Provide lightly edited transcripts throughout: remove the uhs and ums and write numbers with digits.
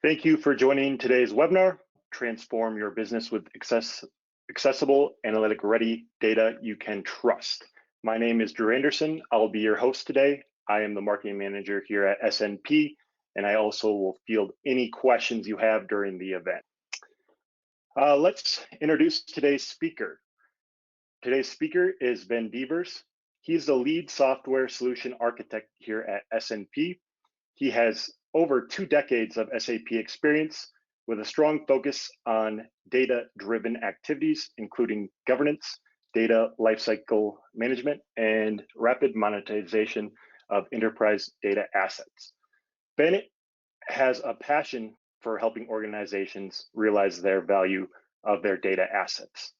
Thank you for joining today's webinar, Transform Your Business with Accessible, Analytic-Ready Data You Can Trust. My name is Drew Anderson. I'll be your host today. I am the marketing manager here at SNP, and I also will field any questions you have during the event. Let's introduce today's speaker. Today's speaker is Ben Devers. He's the lead software solution architect here at SNP. He has over 2 decades of SAP experience with a strong focus on data-driven activities, including governance, data lifecycle management, and rapid monetization of enterprise data assets. Ben has a passion for helping organizations realize their value of their data assets.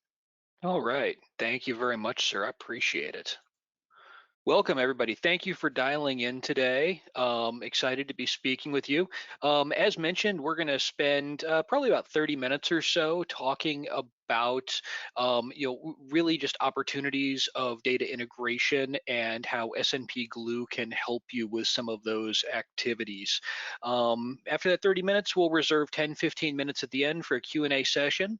All right. Thank you very much, sir. I appreciate it. Welcome, everybody. Thank you for dialing in today. Excited to be speaking with you. As mentioned, we're going to spend probably about 30 minutes or so talking about really just opportunities of data integration and how SNP Glue can help you with some of those activities. After that 30 minutes, we'll reserve 10-15 minutes at the end for a Q&A session.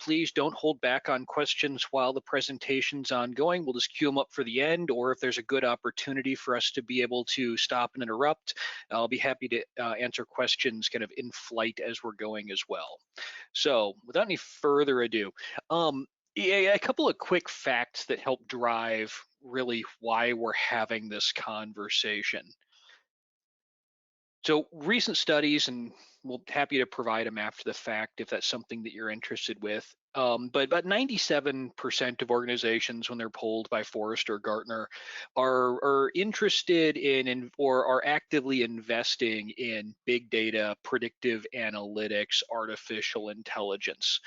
Please don't hold back on questions while the presentation's ongoing. We'll just queue them up for the end, or if there's a good opportunity for us to be able to stop and interrupt, I'll be happy to answer questions kind of in flight as we're going as well. So without any further ado, a couple of quick facts that help drive really why we're having this conversation. So recent studies, and we'll be happy to provide them after the fact if that's something that you're interested with. But about 97% of organizations, when they're polled by Forrester or Gartner, are interested in or are actively investing in big data, predictive analytics, artificial intelligence.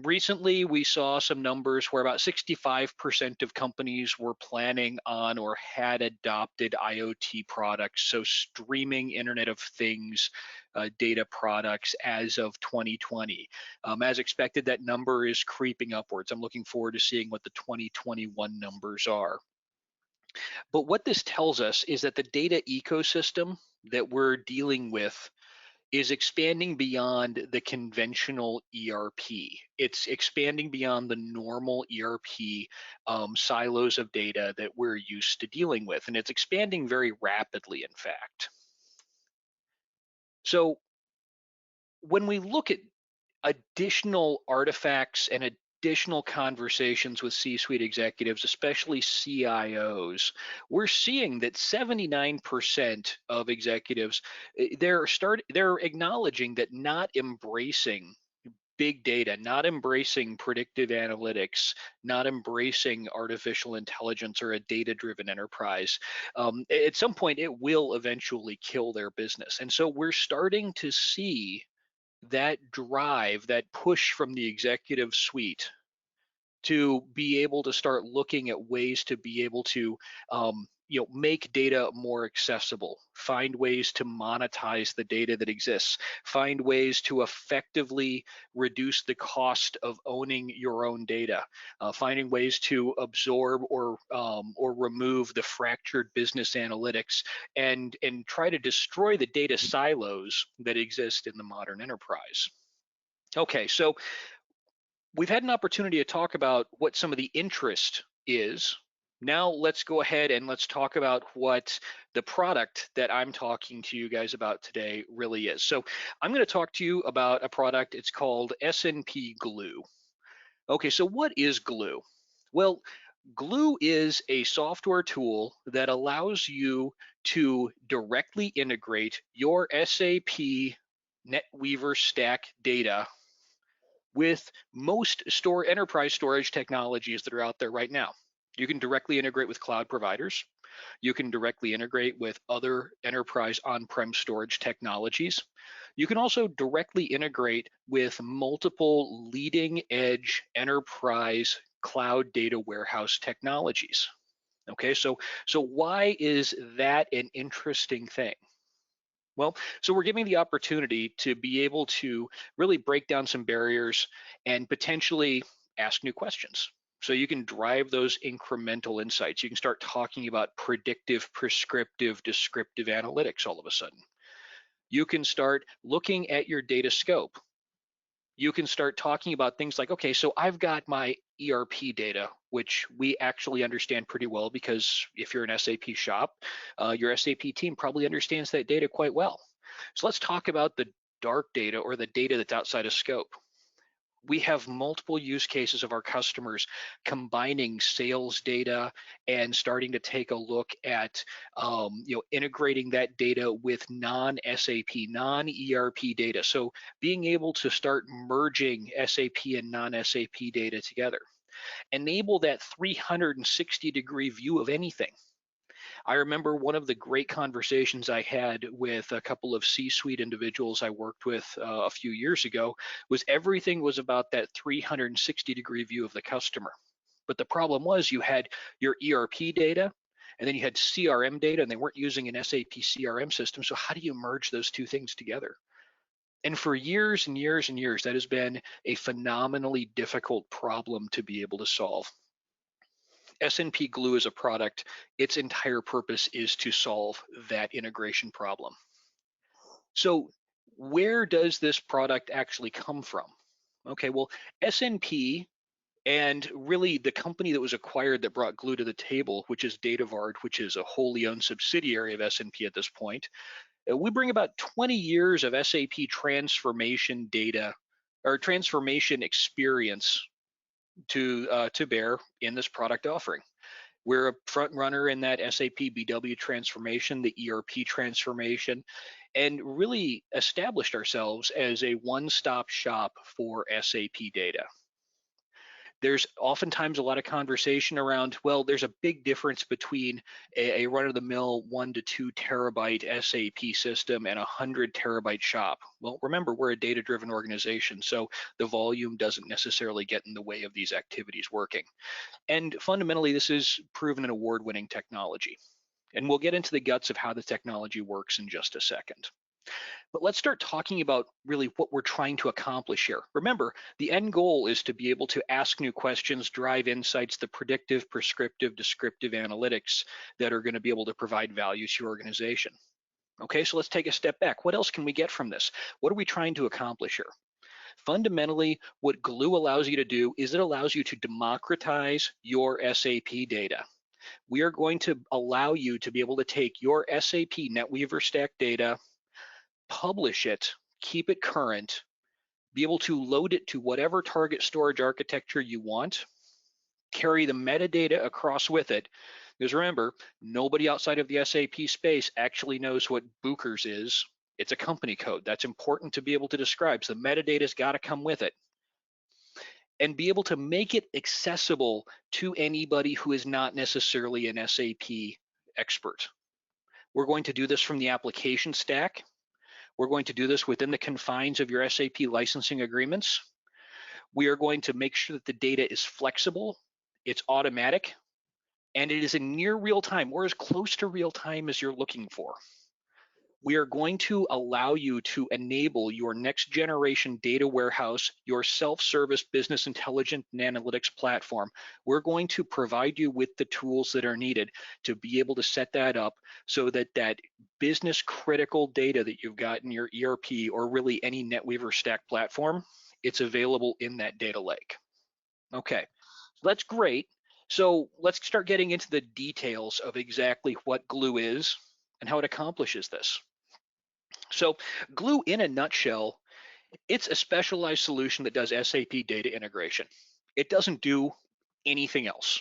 Recently, we saw some numbers where about 65% of companies were planning on or had adopted IoT products, so streaming Internet of Things data products as of 2020. As expected, that number is creeping upwards. I'm looking forward to seeing what the 2021 numbers are. But what this tells us is that the data ecosystem that we're dealing with is expanding beyond the conventional ERP. It's expanding beyond the normal ERP silos of data that we're used to dealing with, and it's expanding very rapidly, in fact. So when we look at additional artifacts and additional conversations with C-suite executives, especially CIOs, we're seeing that 79% of executives, they're acknowledging that not embracing big data, not embracing predictive analytics, not embracing artificial intelligence or a data-driven enterprise, at some point it will eventually kill their business. And so we're starting to see that drive, that push from the executive suite to be able to start looking at ways to be able to make data more accessible, find ways to monetize the data that exists, find ways to effectively reduce the cost of owning your own data, finding ways to absorb or remove the fractured business analytics and try to destroy the data silos that exist in the modern enterprise. Okay, so we've had an opportunity to talk about what some of the interest is. Now let's go ahead and let's talk about what the product that I'm talking to you guys about today really is. So I'm going to talk to you about a product. It's called SNP Glue. Okay, so what is Glue? Well, Glue is a software tool that allows you to directly integrate your SAP Netweaver stack data with most enterprise storage technologies that are out there right now. You can directly integrate with cloud providers. You can directly integrate with other enterprise on-prem storage technologies. You can also directly integrate with multiple leading edge enterprise cloud data warehouse technologies. Okay, so why is that an interesting thing? Well, so we're giving the opportunity to be able to really break down some barriers and potentially ask new questions. So you can drive those incremental insights. You can start talking about predictive, prescriptive, descriptive analytics all of a sudden. You can start looking at your data scope. You can start talking about things like, okay, so I've got my ERP data, which we actually understand pretty well because if you're an SAP shop, your SAP team probably understands that data quite well. So let's talk about the dark data or the data that's outside of scope. We have multiple use cases of our customers combining sales data and starting to take a look at integrating that data with non-SAP, non-ERP data. So being able to start merging SAP and non-SAP data together. Enable that 360-degree view of anything. I remember one of the great conversations I had with a couple of C-suite individuals I worked with a few years ago was everything was about that 360-degree view of the customer. But the problem was you had your ERP data and then you had CRM data and they weren't using an SAP CRM system. So how do you merge those two things together? And for years and years and years, that has been a phenomenally difficult problem to be able to solve. SNP Glue is a product, its entire purpose is to solve that integration problem. So where does this product actually come from? Okay, well, SNP and really the company that was acquired that brought Glue to the table, which is Datavard, which is a wholly owned subsidiary of SNP at this point, we bring about 20 years of SAP transformation data or transformation experience to bear in this product offering. We're a front runner in that SAP BW transformation, the ERP transformation, and really established ourselves as a one-stop shop for SAP data. There's oftentimes a lot of conversation around, well, there's a big difference between a run-of-the-mill 1 to 2 terabyte SAP system and a 100 terabyte shop. Well, remember, we're a data-driven organization, so the volume doesn't necessarily get in the way of these activities working. And fundamentally, this is proven an award-winning technology. And we'll get into the guts of how the technology works in just a second. But let's start talking about really what we're trying to accomplish here. Remember, the end goal is to be able to ask new questions, drive insights, the predictive, prescriptive, descriptive analytics that are going to be able to provide value to your organization. Okay, so let's take a step back. What else can we get from this? What are we trying to accomplish here? Fundamentally, what Glue allows you to do is it allows you to democratize your SAP data. We are going to allow you to be able to take your SAP Netweaver stack data, publish it, keep it current, be able to load it to whatever target storage architecture you want, carry the metadata across with it. Because remember, nobody outside of the SAP space actually knows what Bookers is. It's a company code. That's important to be able to describe. So the metadata's got to come with it. And be able to make it accessible to anybody who is not necessarily an SAP expert. We're going to do this from the application stack. We're going to do this within the confines of your SAP licensing agreements. We are going to make sure that the data is flexible, it's automatic, and it is in near real time, or as close to real time as you're looking for. We are going to allow you to enable your next generation data warehouse, your self-service business intelligence and analytics platform. We're going to provide you with the tools that are needed to be able to set that up so that that business critical data that you've got in your ERP or really any Netweaver stack platform, it's available in that data lake. Okay, that's great. So let's start getting into the details of exactly what Glue is and how it accomplishes this. So Glue, in a nutshell, it's a specialized solution that does SAP data integration. It doesn't do anything else.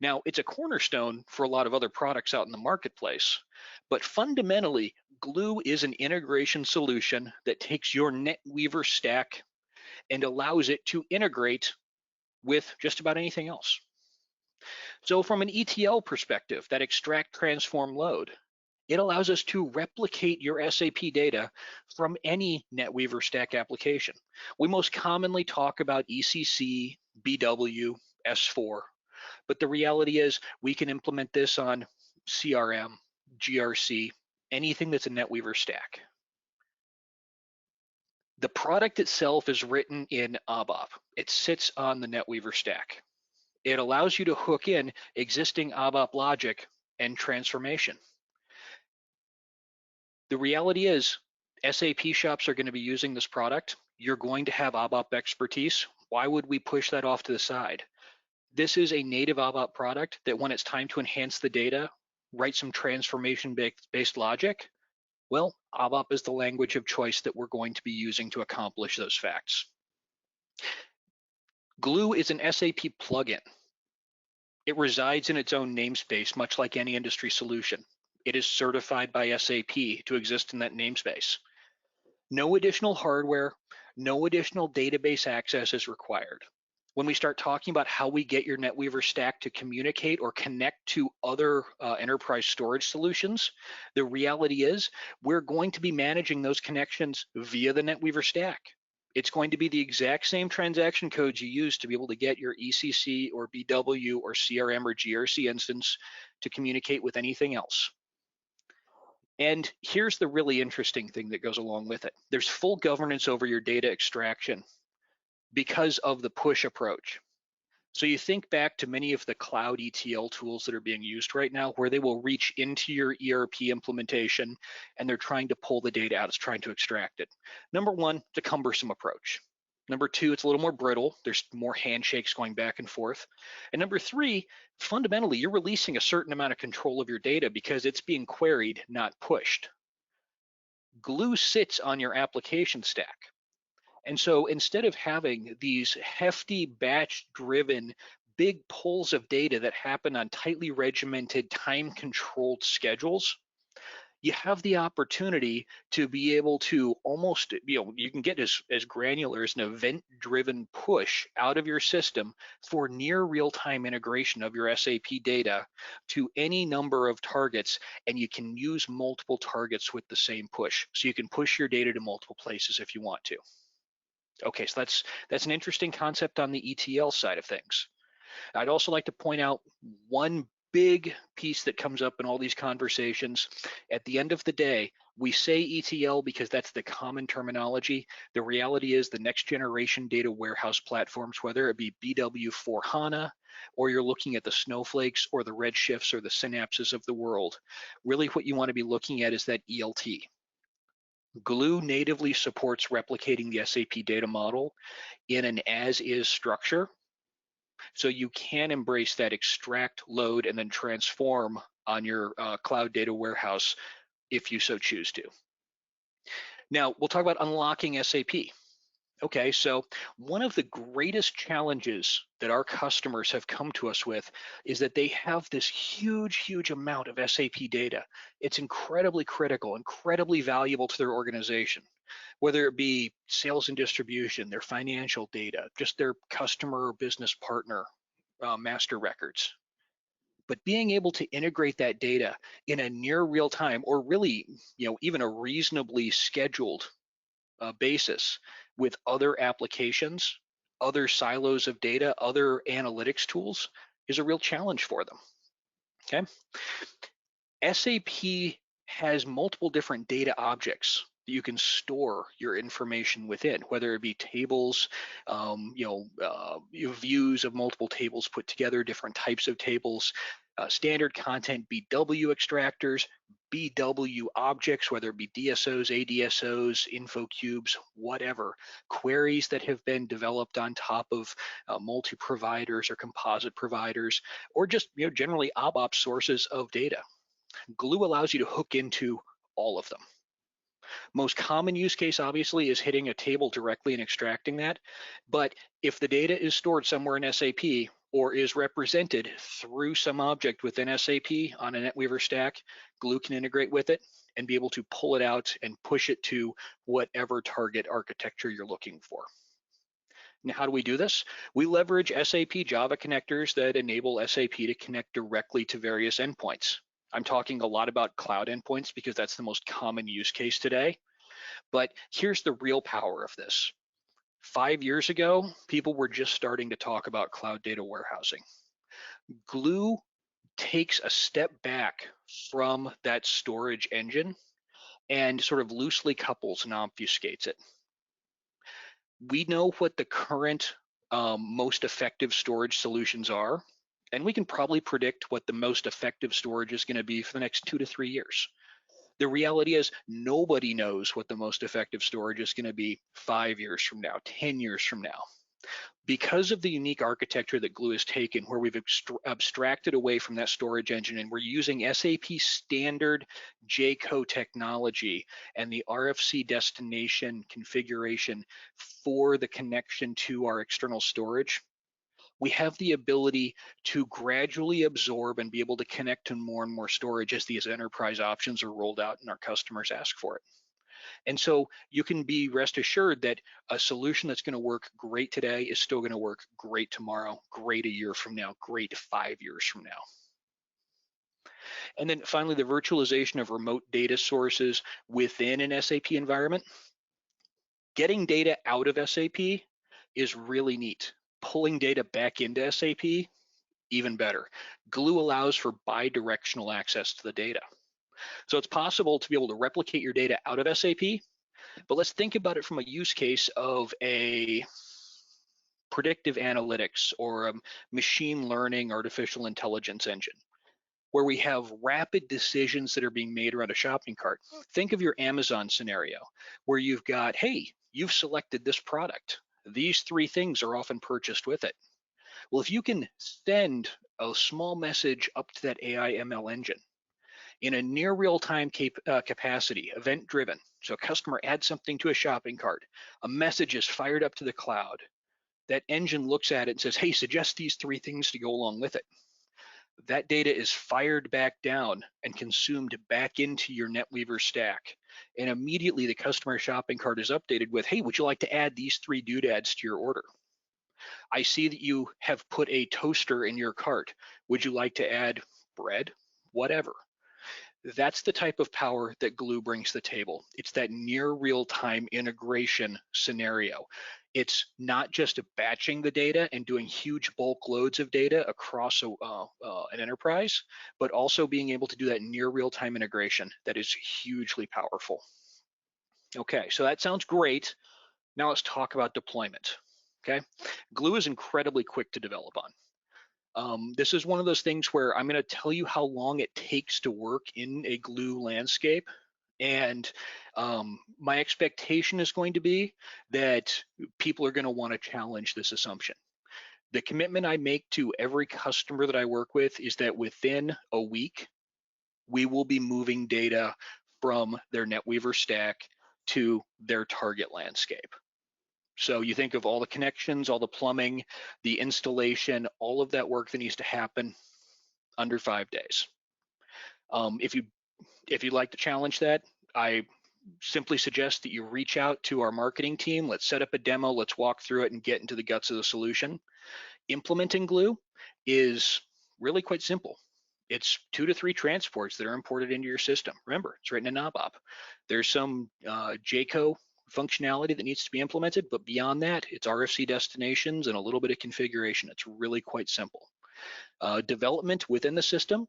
Now, it's a cornerstone for a lot of other products out in the marketplace, but fundamentally, Glue is an integration solution that takes your Netweaver stack and allows it to integrate with just about anything else. So from an ETL perspective, that extract, transform, load, it allows us to replicate your SAP data from any Netweaver stack application. We most commonly talk about ECC, BW, S4, but the reality is we can implement this on CRM, GRC, anything that's a Netweaver stack. The product itself is written in ABAP. It sits on the Netweaver stack. It allows you to hook in existing ABAP logic and transformation. The reality is SAP shops are going to be using this product. You're going to have ABAP expertise. Why would we push that off to the side? This is a native ABAP product that when it's time to enhance the data, write some transformation-based logic, well, ABAP is the language of choice that we're going to be using to accomplish those facts. Glue is an SAP plugin. It resides in its own namespace, much like any industry solution. It is certified by SAP to exist in that namespace. No additional hardware, no additional database access is required. When we start talking about how we get your Netweaver stack to communicate or connect to other enterprise storage solutions, the reality is we're going to be managing those connections via the Netweaver stack. It's going to be the exact same transaction codes you use to be able to get your ECC or BW or CRM or GRC instance to communicate with anything else. And here's the really interesting thing that goes along with it. There's full governance over your data extraction because of the push approach. So you think back to many of the cloud ETL tools that are being used right now, where they will reach into your ERP implementation and they're trying to pull the data out, it's trying to extract it. Number one, it's a cumbersome approach. Number two, it's a little more brittle. There's more handshakes going back and forth. And number three, fundamentally, you're releasing a certain amount of control of your data because it's being queried, not pushed. Glue sits on your application stack. And so instead of having these hefty batch-driven big pulls of data that happen on tightly regimented, time-controlled schedules, you have the opportunity to be able to almost, you can get as granular as an event-driven push out of your system for near real-time integration of your SAP data to any number of targets, and you can use multiple targets with the same push. So you can push your data to multiple places if you want to. Okay, so that's an interesting concept on the ETL side of things. I'd also like to point out one big piece that comes up in all these conversations. At the end of the day, we say ETL because that's the common terminology. The reality is the next generation data warehouse platforms, whether it be BW for HANA, or you're looking at the Snowflakes or the Redshifts or the Synapses of the world, really what you want to be looking at is that ELT. Glue natively supports replicating the SAP data model in an as-is structure. So you can embrace that extract, load, and then transform on your cloud data warehouse if you so choose to. Now, we'll talk about unlocking SAP. Okay, so one of the greatest challenges that our customers have come to us with is that they have this huge amount of SAP data. It's incredibly critical, incredibly valuable to their organization, whether it be sales and distribution, their financial data, just their customer or business partner master records. But being able to integrate that data in a near real time, or really, even a reasonably scheduled basis with other applications, other silos of data, other analytics tools is a real challenge for them. Okay. SAP has multiple different data objects that you can store your information within, whether it be tables, views of multiple tables put together, different types of tables, standard content BW extractors, BW objects, whether it be DSOs, ADSOs, info cubes, whatever, queries that have been developed on top of multi-providers or composite providers, or just generally ABAP sources of data. Glue allows you to hook into all of them. Most common use case, obviously, is hitting a table directly and extracting that. But if the data is stored somewhere in SAP or is represented through some object within SAP on a Netweaver stack, Glue can integrate with it and be able to pull it out and push it to whatever target architecture you're looking for. Now, how do we do this? We leverage SAP Java connectors that enable SAP to connect directly to various endpoints. I'm talking a lot about cloud endpoints because that's the most common use case today. But here's the real power of this. 5 years ago, people were just starting to talk about cloud data warehousing. Glue takes a step back from that storage engine and sort of loosely couples and obfuscates it. We know what the current most effective storage solutions are, and we can probably predict what the most effective storage is going to be for the next 2 to 3 years. The reality is nobody knows what the most effective storage is going to be 5 years from now, 10 years from now. Because of the unique architecture that Glue has taken, where we've abstracted away from that storage engine and we're using SAP standard JCO technology and the RFC destination configuration for the connection to our external storage, we have the ability to gradually absorb and be able to connect to more and more storage as these enterprise options are rolled out and our customers ask for it. And so you can be rest assured that a solution that's going to work great today is still going to work great tomorrow, great a year from now, great 5 years from now. And then finally, the virtualization of remote data sources within an SAP environment. Getting data out of SAP is really neat. Pulling data back into SAP, even better. Glue allows for bi-directional access to the data. So it's possible to be able to replicate your data out of SAP, but let's think about it from a use case of a predictive analytics or a machine learning artificial intelligence engine, where we have rapid decisions that are being made around a shopping cart. Think of your Amazon scenario, where you've got, hey, you've selected this product. These 3 things are often purchased with it. Well, if you can send a small message up to that AI ML engine in a near real-time capacity, event-driven, so a customer adds something to a shopping cart, a message is fired up to the cloud, that engine looks at it and says, hey, suggest these 3 things to go along with it. That data is fired back down and consumed back into your Netweaver stack. And immediately the customer shopping cart is updated with, hey, would you like to add these 3 doodads to your order? I see that you have put a toaster in your cart. Would you like to add bread? Whatever. That's the type of power that Glue brings to the table. It's that near real-time integration scenario. It's not just batching the data and doing huge bulk loads of data across an enterprise, but also being able to do that near real-time integration that is hugely powerful. Okay, so that sounds great. Now let's talk about deployment. Okay, Glue is incredibly quick to develop on. This is one of those things where I'm going to tell you how long it takes to work in a Glue landscape. And my expectation is going to be that people are going to want to challenge this assumption. The commitment I make to every customer that I work with is that within a week, we will be moving data from their Netweaver stack to their target landscape. So you think of all the connections, all the plumbing, the installation, all of that work that needs to happen under 5 days. If you'd like to challenge that, I simply suggest that you reach out to our marketing team. Let's set up a demo. Let's walk through it and get into the guts of the solution. Implementing Glue is really quite simple. It's 2 to 3 transports that are imported into your system. Remember, it's written in ABAP. There's some JCO functionality that needs to be implemented, but beyond that, it's RFC destinations and a little bit of configuration. It's really quite simple. Development within the system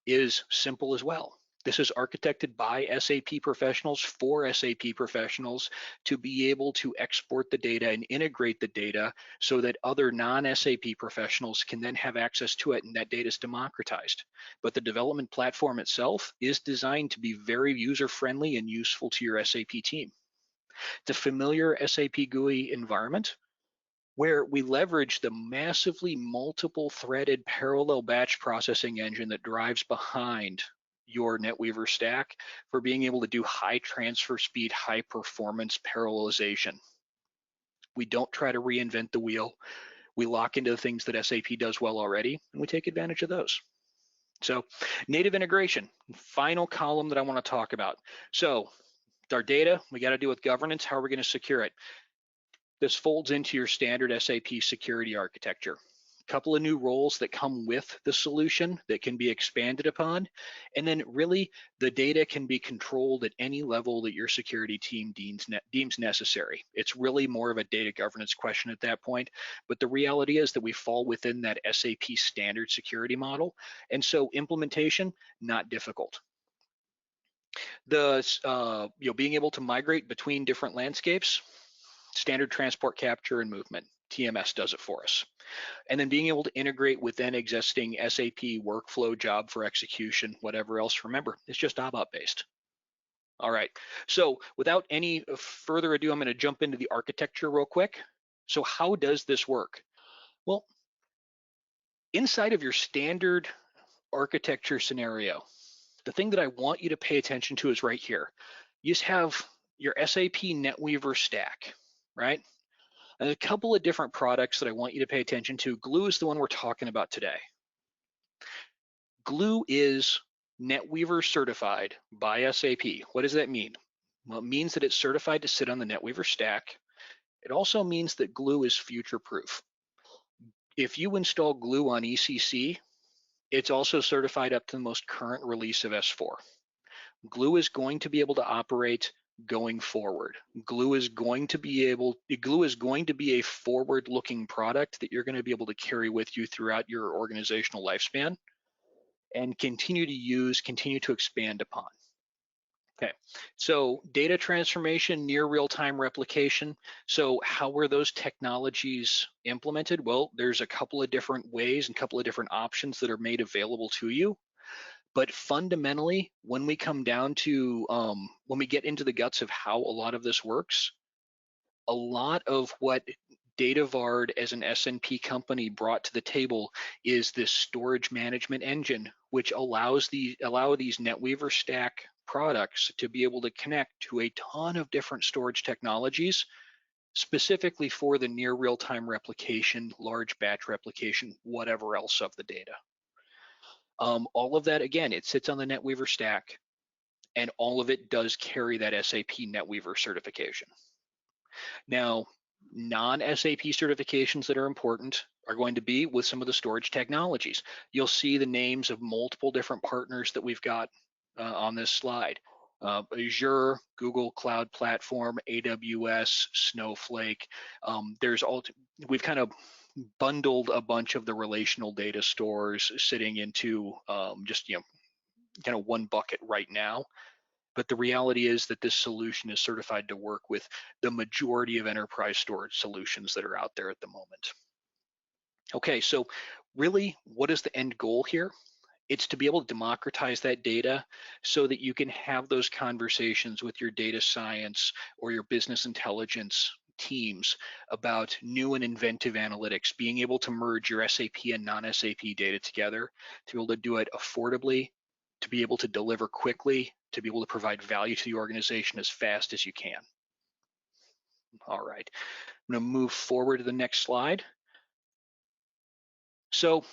is simple as well. This is architected by SAP professionals for SAP professionals to be able to export the data and integrate the data so that other non-SAP professionals can then have access to it and that data is democratized. But the development platform itself is designed to be very user-friendly and useful to your SAP team. It's a familiar SAP GUI environment where we leverage the massively multiple threaded parallel batch processing engine that drives behind your Netweaver stack for being able to do high transfer speed, high performance parallelization. We don't try to reinvent the wheel. We lock into the things that SAP does well already, and we take advantage of those. So native integration, final column that I want to talk about. So our data, we got to do with governance. How are we going to secure it? This folds into your standard SAP security architecture. A couple of new roles that come with the solution that can be expanded upon. And then really the data can be controlled at any level that your security team deems necessary. It's really more of a data governance question at that point. But the reality is that we fall within that SAP standard security model. And so implementation, not difficult. The being able to migrate between different landscapes, standard transport capture and movement, TMS does it for us. And then being able to integrate within existing SAP workflow, job for execution, whatever else, remember, it's just ABAP based. All right. So without any further ado, I'm going to jump into the architecture real quick. So how does this work? Well, inside of your standard architecture scenario, the thing that I want you to pay attention to is right here. You just have your SAP Netweaver stack, right? And a couple of different products that I want you to pay attention to. Glue is the one we're talking about today. Glue is Netweaver certified by SAP. What does that mean? Well, it means that it's certified to sit on the Netweaver stack. It also means that Glue is future proof. If you install Glue on ECC, it's also certified up to the most current release of S4. Glue is going to be able to operate going forward. Glue is going to be a forward-looking product that you're going to be able to carry with you throughout your organizational lifespan and continue to use, continue to expand upon. Okay, so data transformation, near real-time replication. So how were those technologies implemented? Well, there's a couple of different ways and a couple of different options that are made available to you. But fundamentally, when we come down to, when we get into the guts of how a lot of this works, a lot of what DataVard as an SNP company brought to the table is this storage management engine, which allows these Netweaver stack products to be able to connect to a ton of different storage technologies, specifically for the near real-time replication, large batch replication, whatever else of the data. All of that, again, it sits on the Netweaver stack, and all of it does carry that SAP Netweaver certification. Now, non-SAP certifications that are important are going to be with some of the storage technologies. You'll see the names of multiple different partners that we've got on this slide. Azure, Google Cloud Platform, AWS, Snowflake. We've kind of bundled a bunch of the relational data stores sitting into just kind of one bucket right now. But the reality is that this solution is certified to work with the majority of enterprise storage solutions that are out there at the moment. Okay, so really, what is the end goal here? It's to be able to democratize that data so that you can have those conversations with your data science or your business intelligence teams about new and inventive analytics, being able to merge your SAP and non-SAP data together, to be able to do it affordably, to be able to deliver quickly, to be able to provide value to the organization as fast as you can. All right, I'm going to move forward to the next slide. So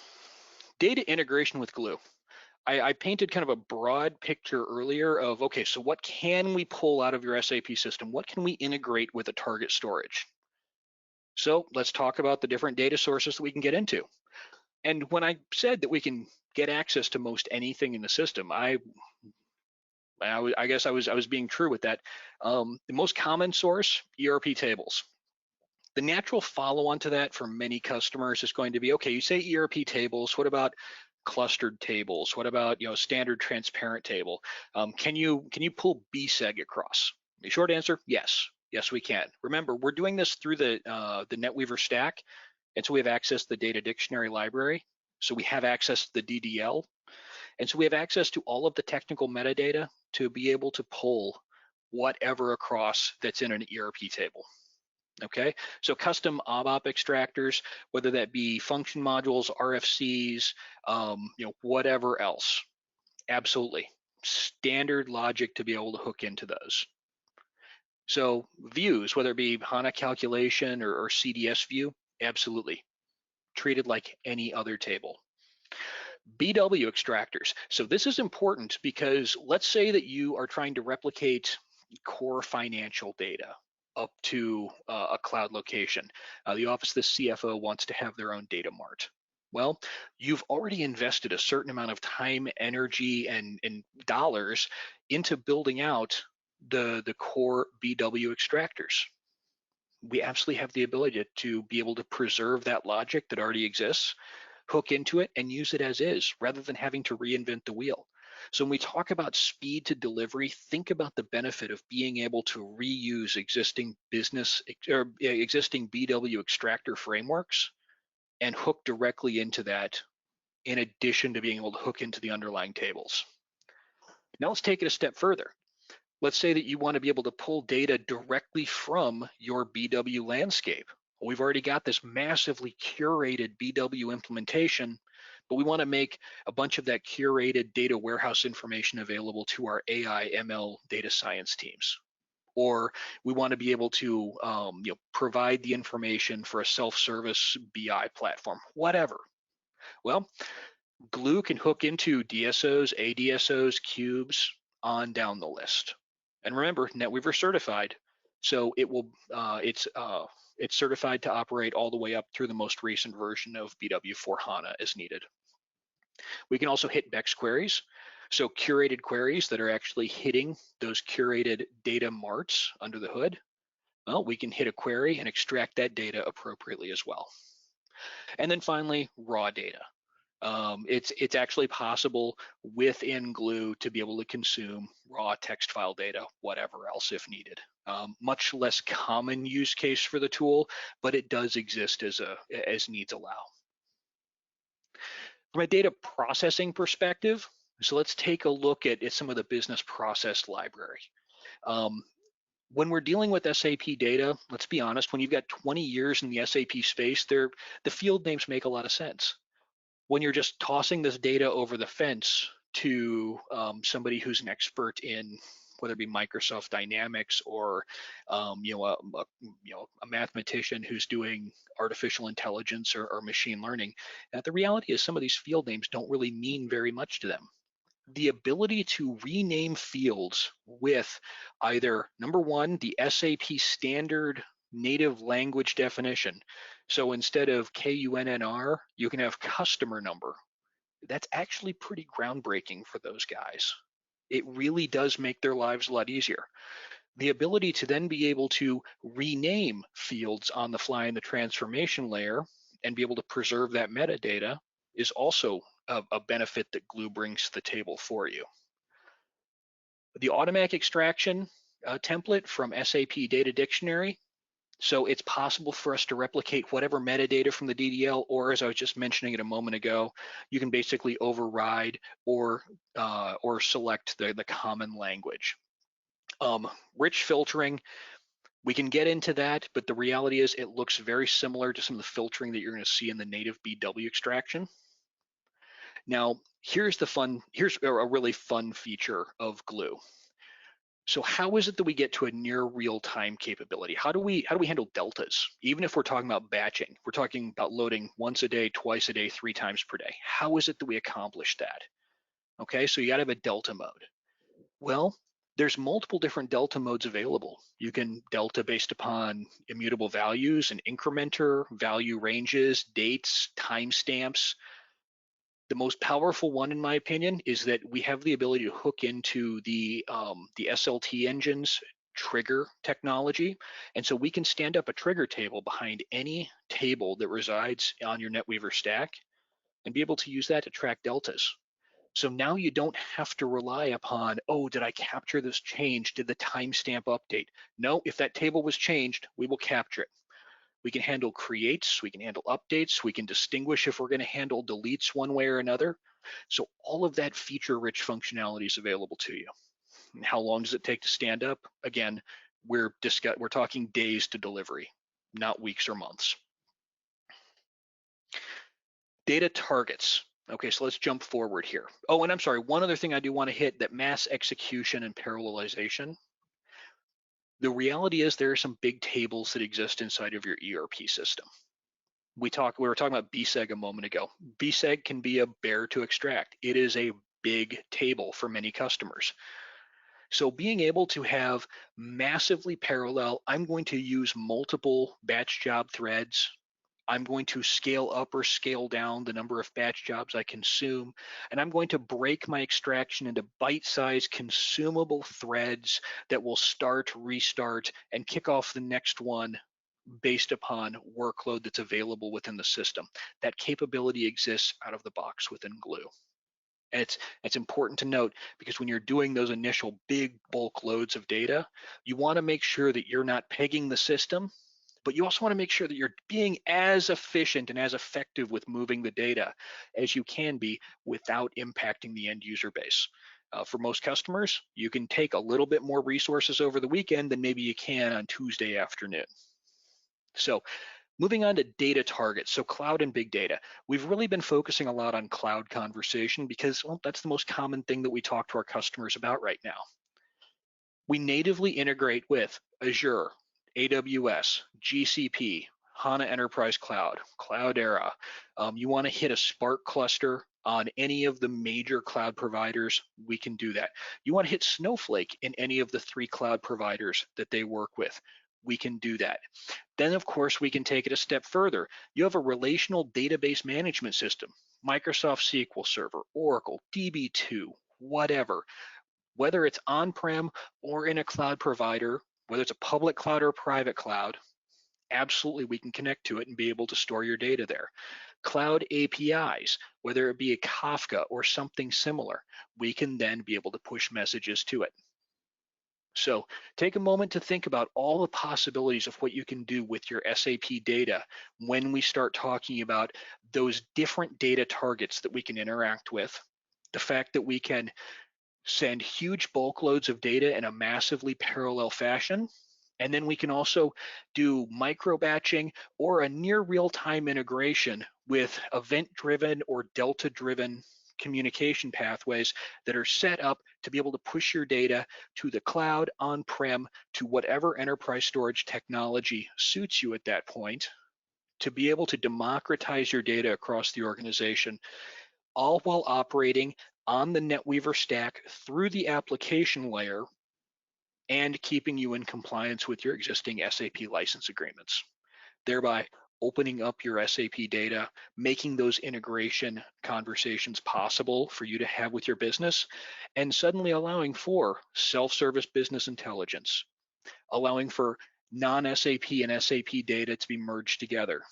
data integration with Glue. I painted kind of a broad picture earlier of, okay, so what can we pull out of your SAP system? What can we integrate with a target storage? So let's talk about the different data sources that we can get into. And when I said that we can get access to most anything in the system, I guess I was being true with that. The most common source, ERP tables. The natural follow-on to that for many customers is going to be, okay, you say ERP tables, what about clustered tables? What about standard transparent table? Can you pull BSEG across? The short answer, yes. Yes, we can. Remember, we're doing this through the Netweaver stack, and so we have access to the data dictionary library. So we have access to the DDL, and so we have access to all of the technical metadata to be able to pull whatever across that's in an ERP table. Okay, so custom ABAP extractors, whether that be function modules, RFCs, whatever else, absolutely. Standard logic to be able to hook into those. So views, whether it be HANA calculation or CDS view, absolutely. Treated like any other table. BW extractors. So this is important because let's say that you are trying to replicate core financial data up to a cloud location. The office of the CFO wants to have their own data mart. Well, you've already invested a certain amount of time, energy, and dollars into building out the core BW extractors. We absolutely have the ability to be able to preserve that logic that already exists, hook into it, and use it as is, rather than having to reinvent the wheel. So when we talk about speed to delivery, think about the benefit of being able to reuse existing existing BW extractor frameworks and hook directly into that, in addition to being able to hook into the underlying tables. Now let's take it a step further. Let's say that you want to be able to pull data directly from your BW landscape. We've already got this massively curated BW implementation, but we want to make a bunch of that curated data warehouse information available to our AI ML data science teams. Or we want to be able to provide the information for a self-service BI platform, whatever. Well, Glue can hook into DSOs, ADSOs, cubes, on down the list. And remember, Netweaver certified, so it's certified to operate all the way up through the most recent version of BW4 HANA as needed. We can also hit BEX queries, so curated queries that are actually hitting those curated data marts under the hood. Well, we can hit a query and extract that data appropriately as well. And then finally, raw data. It's actually possible within Glue to be able to consume raw text file data, whatever else if needed. Much less common use case for the tool, but it does exist as needs allow. From a data processing perspective, so let's take a look at some of the business process library. When we're dealing with SAP data, let's be honest, when you've got 20 years in the SAP space, the field names make a lot of sense. When you're just tossing this data over the fence to somebody who's an expert in whether it be Microsoft Dynamics or a mathematician who's doing artificial intelligence or machine learning, the reality is some of these field names don't really mean very much to them. The ability to rename fields with either, number one, the SAP standard native language definition. So instead of KUNNR, you can have customer number. That's actually pretty groundbreaking for those guys. It really does make their lives a lot easier. The ability to then be able to rename fields on the fly in the transformation layer and be able to preserve that metadata is also a benefit that Glue brings to the table for you. The automatic extraction template from SAP Data Dictionary. So it's possible for us to replicate whatever metadata from the DDL, or as I was just mentioning it a moment ago, you can basically override or select the common language. Rich filtering, we can get into that, but the reality is it looks very similar to some of the filtering that you're going to see in the native BW extraction. Now, here's a really fun feature of Glue. So how is it that we get to a near real-time capability? How do we handle deltas? Even if we're talking about batching, we're talking about loading once a day, twice a day, 3 times per day. How is it that we accomplish that? Okay, so you got to have a delta mode. Well, there's multiple different delta modes available. You can delta based upon immutable values, an incrementer, value ranges, dates, timestamps. The most powerful one, in my opinion, is that we have the ability to hook into the SLT engine's trigger technology. And so we can stand up a trigger table behind any table that resides on your Netweaver stack and be able to use that to track deltas. So now you don't have to rely upon, oh, did I capture this change? Did the timestamp update? No, if that table was changed, we will capture it. We can handle creates, we can handle updates, we can distinguish if we're going to handle deletes one way or another. So all of that feature-rich functionality is available to you. And how long does it take to stand up? Again, we're talking days to delivery, not weeks or months. Data targets. Okay, so let's jump forward here. Oh, and I'm sorry, one other thing I do want to hit, that mass execution and parallelization. The reality is there are some big tables that exist inside of your ERP system. We were talking about BSEG a moment ago. BSEG can be a bear to extract. It is a big table for many customers. So being able to have massively parallel, I'm going to use multiple batch job threads. I'm going to scale up or scale down the number of batch jobs I consume, and I'm going to break my extraction into bite-sized consumable threads that will start, restart, and kick off the next one based upon workload that's available within the system. That capability exists out of the box within Glue. And it's important to note, because when you're doing those initial big bulk loads of data, you want to make sure that you're not pegging the system, but you also want to make sure that you're being as efficient and as effective with moving the data as you can be without impacting the end user base. For most customers, you can take a little bit more resources over the weekend than maybe you can on Tuesday afternoon. So moving on to data targets, so cloud and big data. We've really been focusing a lot on cloud conversation because, well, that's the most common thing that we talk to our customers about right now. We natively integrate with Azure, AWS, GCP, HANA Enterprise Cloud, Cloudera. You want to hit a Spark cluster on any of the major cloud providers, we can do that. You want to hit Snowflake in any of the 3 cloud providers that they work with, we can do that. Then, of course, we can take it a step further. You have a relational database management system, Microsoft SQL Server, Oracle, DB2, whatever. Whether it's on-prem or in a cloud provider, whether it's a public cloud or a private cloud, absolutely we can connect to it and be able to store your data there. Cloud APIs, whether it be a Kafka or something similar, we can then be able to push messages to it. So take a moment to think about all the possibilities of what you can do with your SAP data when we start talking about those different data targets that we can interact with. The fact that we can send huge bulk loads of data in a massively parallel fashion. And then we can also do micro batching or a near real-time integration with event-driven or delta-driven communication pathways that are set up to be able to push your data to the cloud, on-prem, to whatever enterprise storage technology suits you at that point, to be able to democratize your data across the organization, all while operating on the Netweaver stack through the application layer and keeping you in compliance with your existing SAP license agreements, thereby opening up your SAP data, making those integration conversations possible for you to have with your business, and suddenly allowing for self-service business intelligence, allowing for non-SAP and SAP data to be merged together,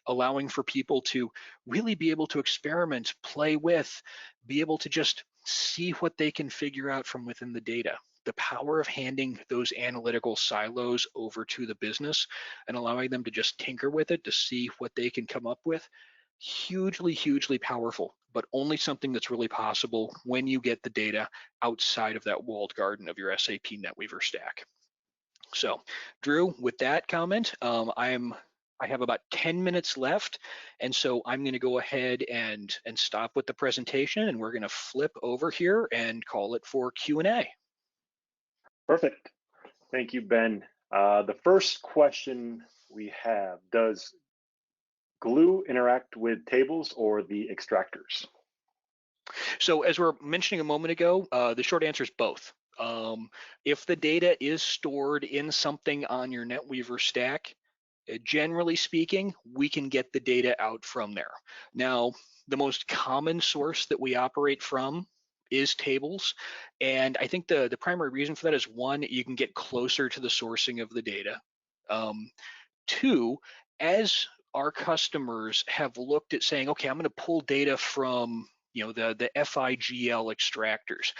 allowing for people to really be able to experiment, play with, be able to just see what they can figure out from within the data. The power of handing those analytical silos over to the business and allowing them to just tinker with it to see what they can come up with, hugely, hugely powerful, but only something that's really possible when you get the data outside of that walled garden of your SAP Netweaver stack. So, Drew, with that comment, I have about 10 minutes left, and so I'm going to go ahead and stop with the presentation, and we're going to flip over here and call it for Q&A. Perfect. Thank you, Ben. The first question we have, does Glue interact with tables or the extractors? So as we're mentioning a moment ago, the short answer is both. If the data is stored in something on your Netweaver stack, generally speaking, we can get the data out from there. Now, the most common source that we operate from is tables. And I think the primary reason for that is, one, you can get closer to the sourcing of the data. Two, as our customers have looked at saying, okay, I'm going to pull data from the FIGL extractors.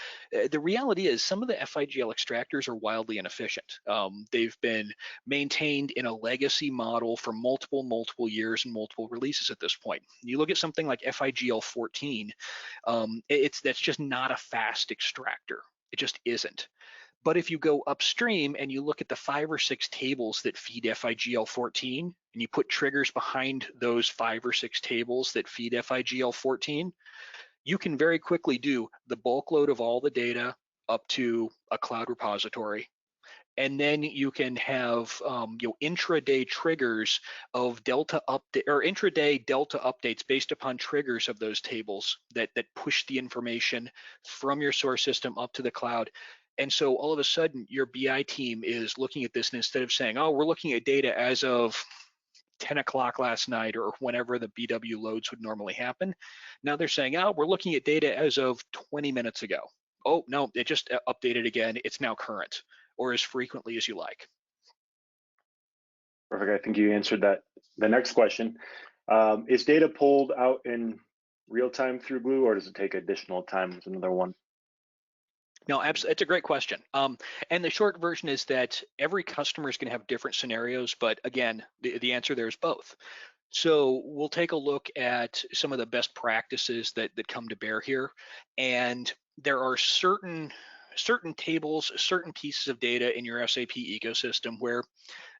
The reality is some of the FIGL extractors are wildly inefficient. They've been maintained in a legacy model for multiple years and multiple releases at this point. You look at something like FIGL 14, that's just not a fast extractor. It just isn't. But if you go upstream and you look at the 5 or 6 tables that feed FIGL 14, and you put triggers behind those 5 or 6 tables that feed FIGL 14, you can very quickly do the bulk load of all the data up to a cloud repository. And then you can have intraday triggers of delta update or intraday delta updates based upon triggers of those tables that push the information from your source system up to the cloud. And so all of a sudden your BI team is looking at this, and instead of saying, oh, we're looking at data as of 10 o'clock last night or whenever the BW loads would normally happen, now they're saying, oh, we're looking at data as of 20 minutes ago. Oh, no, it just updated again. It's now current, or as frequently as you like. Perfect. I think you answered that. The next question, is data pulled out in real time through Glue, or does it take additional time? Is another one. No, it's a great question. And the short version is that every customer is going to have different scenarios, but again, the answer there is both. So we'll take a look at some of the best practices that come to bear here. And there are certain tables, certain pieces of data in your SAP ecosystem where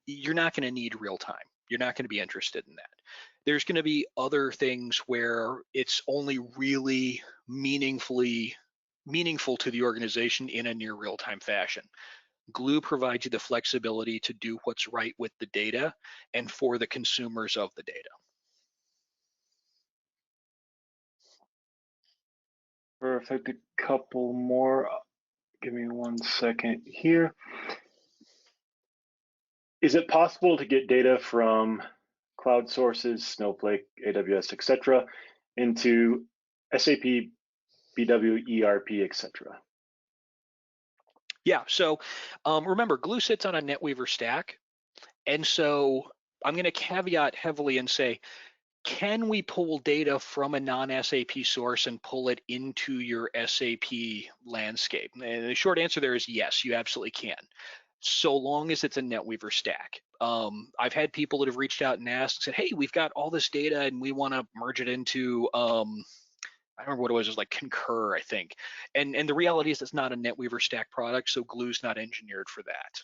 you're not going to need real time. You're not going to be interested in that. There's going to be other things where it's only really meaningful to the organization in a near real time fashion. Glue provides you the flexibility to do what's right with the data and for the consumers of the data. Perfect. A couple more. Give me 1 second here. Is it possible to get data from cloud sources, Snowflake, AWS, etc., into SAP, BW, ERP, etc.? Yeah, so remember, Glue sits on a Netweaver stack. And so I'm going to caveat heavily and say, can we pull data from a non-SAP source and pull it into your SAP landscape? And the short answer there is yes, you absolutely can, so long as it's a Netweaver stack. I've had people that have reached out and asked, said, hey, we've got all this data and we want to merge it into, I don't remember what it was like Concur, I think. And the reality is it's not a Netweaver stack product, so Glue's not engineered for that.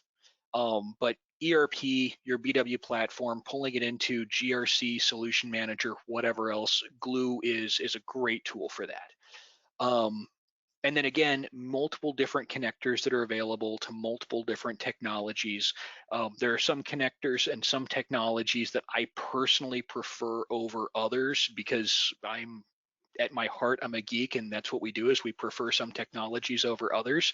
But ERP, your BW platform, pulling it into GRC, Solution Manager, whatever else, Glue is a great tool for that. And then again, multiple different connectors that are available to multiple different technologies. There are some connectors and some technologies that I personally prefer over others because at my heart, I'm a geek, and that's what we do is we prefer some technologies over others.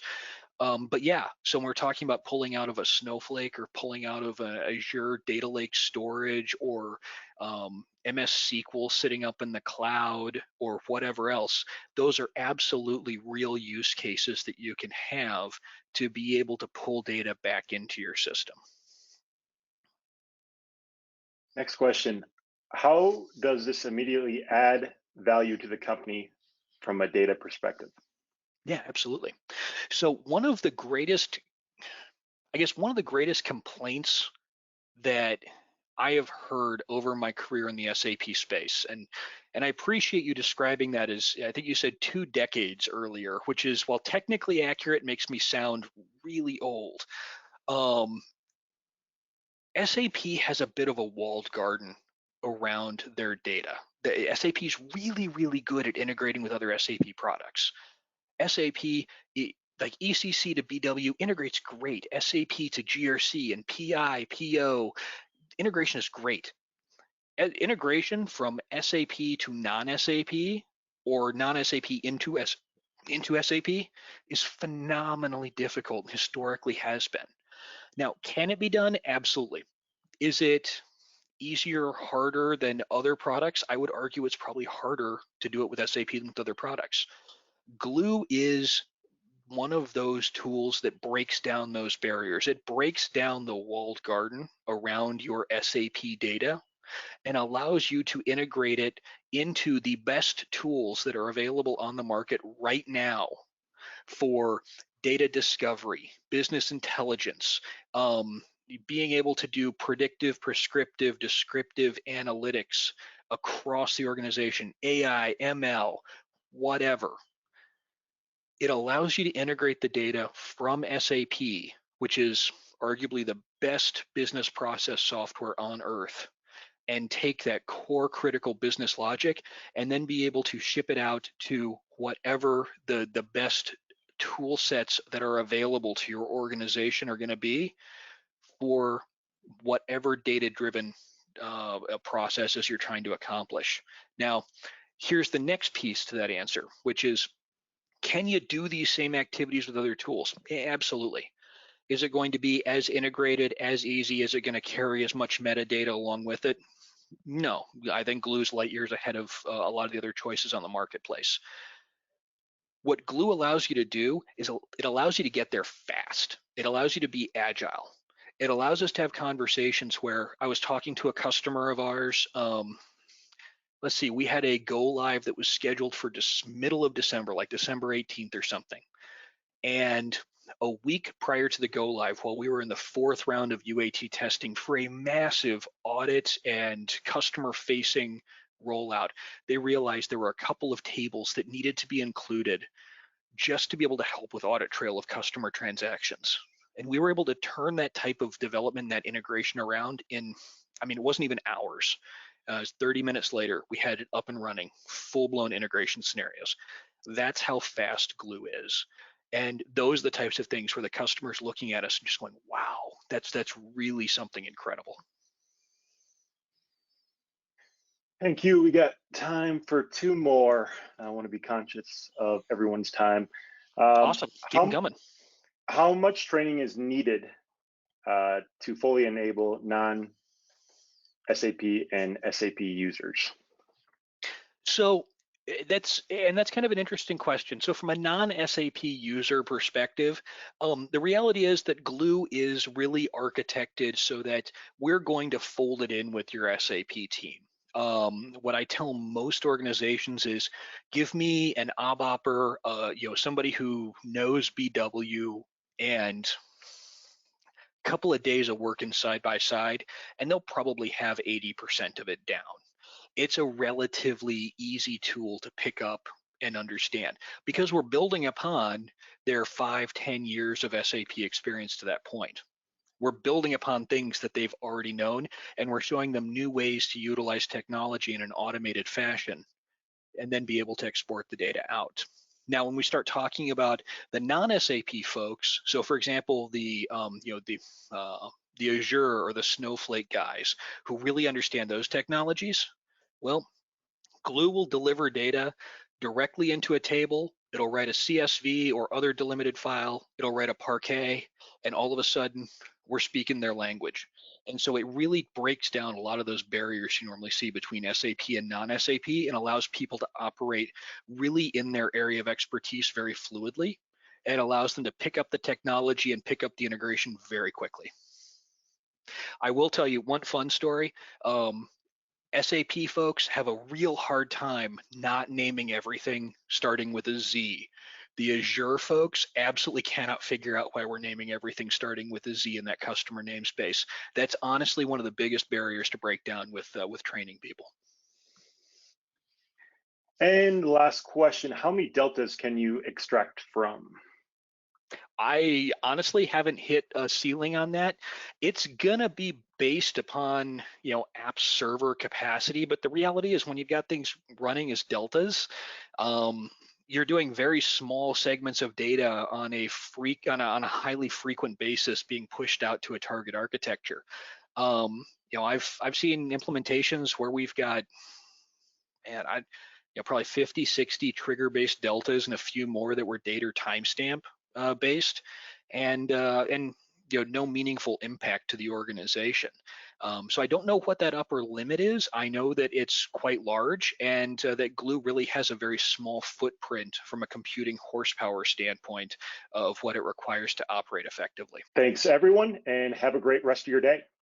But yeah, so when we're talking about pulling out of a Snowflake or pulling out of a Azure Data Lake storage or MS SQL sitting up in the cloud or whatever else, those are absolutely real use cases that you can have to be able to pull data back into your system. Next question. How does this immediately add value to the company from a data perspective? Yeah, absolutely. So one of the greatest complaints that I have heard over my career in the SAP space, and I appreciate you describing that as, I think you said 2 decades earlier, which is, while technically accurate, makes me sound really old. SAP has a bit of a walled garden around their data. The SAP is really, really good at integrating with other SAP products. SAP, like ECC to BW, integrates great. SAP to GRC and PI, PO, integration is great. Integration from SAP to non-SAP or non-SAP into SAP is phenomenally difficult and historically has been. Now, can it be done? Absolutely. Is it easier, harder than other products? I would argue it's probably harder to do it with SAP than with other products. Glue is one of those tools that breaks down those barriers. It breaks down the walled garden around your SAP data and allows you to integrate it into the best tools that are available on the market right now for data discovery, business intelligence, being able to do predictive, prescriptive, descriptive analytics across the organization, AI, ML, whatever. It allows you to integrate the data from SAP, which is arguably the best business process software on earth, and take that core critical business logic and then be able to ship it out to whatever the best tool sets that are available to your organization are going to be for whatever data-driven processes you're trying to accomplish. Now, here's the next piece to that answer, which is, can you do these same activities with other tools? Absolutely. Is it going to be as integrated, as easy? Is it going to carry as much metadata along with it? No, I think Glue's light years ahead of a lot of the other choices on the marketplace. What Glue allows you to do is it allows you to get there fast. It allows you to be agile. It allows us to have conversations where I was talking to a customer of ours. Let's see, we had a go live that was scheduled for middle of December, like December 18th or something. And a week prior to the go live, while we were in the fourth round of UAT testing for a massive audit and customer facing rollout, they realized there were a couple of tables that needed to be included just to be able to help with audit trail of customer transactions. And we were able to turn that type of development, that integration around in, I mean, it wasn't even hours. 30 minutes later, we had it up and running, full-blown integration scenarios. That's how fast Glue is. And those are the types of things where the customer's looking at us and just going, wow, that's really something incredible. Thank you. We got time for two more. I want to be conscious of everyone's time. Awesome, keep them coming. How much training is needed to fully enable non-SAP and SAP users? So that's kind of an interesting question. So from a non-SAP user perspective, the reality is that Glue is really architected so that we're going to fold it in with your SAP team. What I tell most organizations is, give me an ABAPer, somebody who knows BW and a couple of days of working side by side, and they'll probably have 80% of it down. It's a relatively easy tool to pick up and understand because we're building upon their 5-10 years of SAP experience to that point. We're building upon things that they've already known, and we're showing them new ways to utilize technology in an automated fashion and then be able to export the data out. Now, when we start talking about the non-SAP folks, so for example, the Azure or the Snowflake guys who really understand those technologies, well, Glue will deliver data directly into a table. It'll write a CSV or other delimited file. It'll write a Parquet, and all of a sudden, we're speaking their language. And so it really breaks down a lot of those barriers you normally see between SAP and non-SAP and allows people to operate really in their area of expertise very fluidly. And allows them to pick up the technology and pick up the integration very quickly. I will tell you one fun story. SAP folks have a real hard time not naming everything starting with a Z. The Azure folks absolutely cannot figure out why we're naming everything starting with a Z in that customer namespace. That's honestly one of the biggest barriers to break down with training people. And last question, how many deltas can you extract from? I honestly haven't hit a ceiling on that. It's gonna be based upon app server capacity, but the reality is when you've got things running as deltas, you're doing very small segments of data on a highly frequent basis being pushed out to a target architecture. I've seen implementations where we've got, probably 50, 60 trigger-based deltas and a few more that were date or timestamp based, and no meaningful impact to the organization. So I don't know what that upper limit is. I know that it's quite large, and that Glue really has a very small footprint from a computing horsepower standpoint of what it requires to operate effectively. Thanks, everyone, and have a great rest of your day.